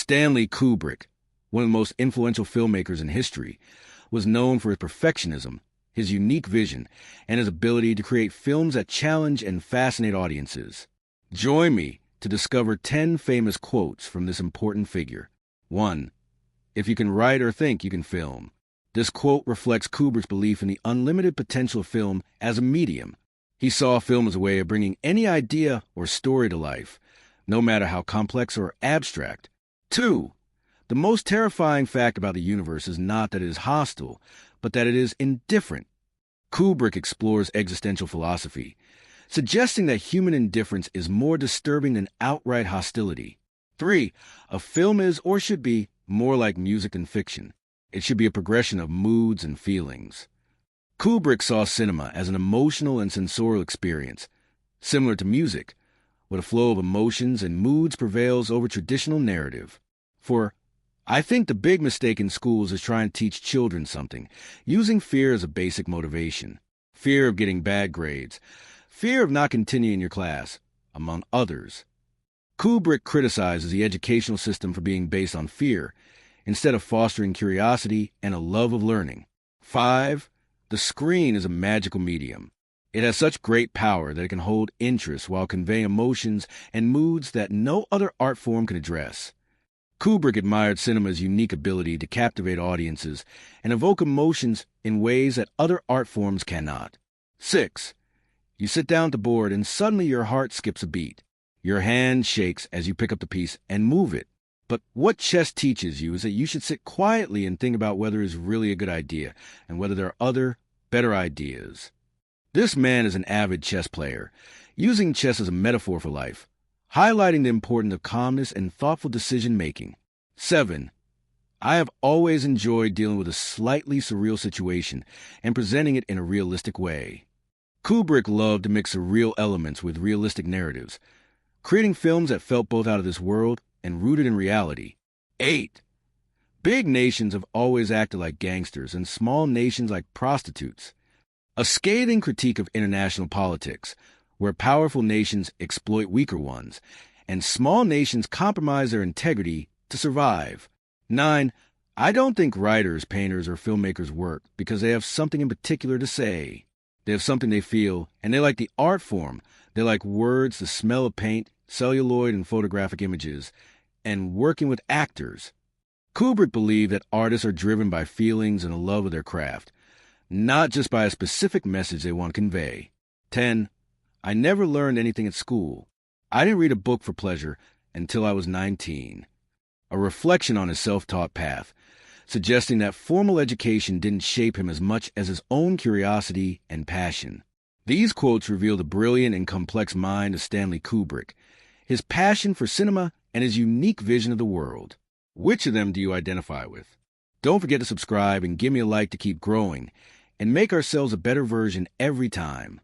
Stanley Kubrick, one of the most influential filmmakers in history, was known for his perfectionism, his unique vision, and his ability to create films that challenge and fascinate audiences. Join me to discover 10 famous quotes from this important figure. 1. If you can write or think, you can film. This quote reflects Kubrick's belief in the unlimited potential of film as a medium. He saw film as a way of bringing any idea or story to life, no matter how complex or abstract. 2. The most terrifying fact about the universe is not that it is hostile, but that it is indifferent. Kubrick explores existential philosophy, suggesting that human indifference is more disturbing than outright hostility. 3. A film is, or should be, more like music than fiction. It should be a progression of moods and feelings. Kubrick saw cinema as an emotional and sensorial experience, similar to music, where the flow of emotions and moods prevails over traditional narrative. 4. I think the big mistake in schools is trying to teach children something, using fear as a basic motivation. Fear of getting bad grades, fear of not continuing your class, among others. Kubrick criticizes the educational system for being based on fear, instead of fostering curiosity and a love of learning. 5. The screen is a magical medium. It has such great power that it can hold interest while conveying emotions and moods that no other art form can address. Kubrick admired cinema's unique ability to captivate audiences and evoke emotions in ways that other art forms cannot. 6. You sit down at the board and suddenly your heart skips a beat. Your hand shakes as you pick up the piece and move it. But what chess teaches you is that you should sit quietly and think about whether it's really a good idea and whether there are other, better ideas. This man is an avid chess player, using chess as a metaphor for life, highlighting the importance of calmness and thoughtful decision-making. 7. I have always enjoyed dealing with a slightly surreal situation and presenting it in a realistic way. Kubrick loved to mix surreal elements with realistic narratives, creating films that felt both out of this world and rooted in reality. 8. Big nations have always acted like gangsters and small nations like prostitutes. A scathing critique of international politics, where powerful nations exploit weaker ones, and small nations compromise their integrity to survive. 9. I don't think writers, painters, or filmmakers work because they have something in particular to say. They have something they feel, and they like the art form. They like words, the smell of paint, celluloid and photographic images, and working with actors. Kubrick believed that artists are driven by feelings and a love of their craft, not just by a specific message they want to convey. 10. I never learned anything at school. I didn't read a book for pleasure until I was 19. A reflection on his self-taught path, suggesting that formal education didn't shape him as much as his own curiosity and passion. These quotes reveal the brilliant and complex mind of Stanley Kubrick, his passion for cinema, and his unique vision of the world. Which of them do you identify with? Don't forget to subscribe and give me a like to keep growing and make ourselves a better version every time.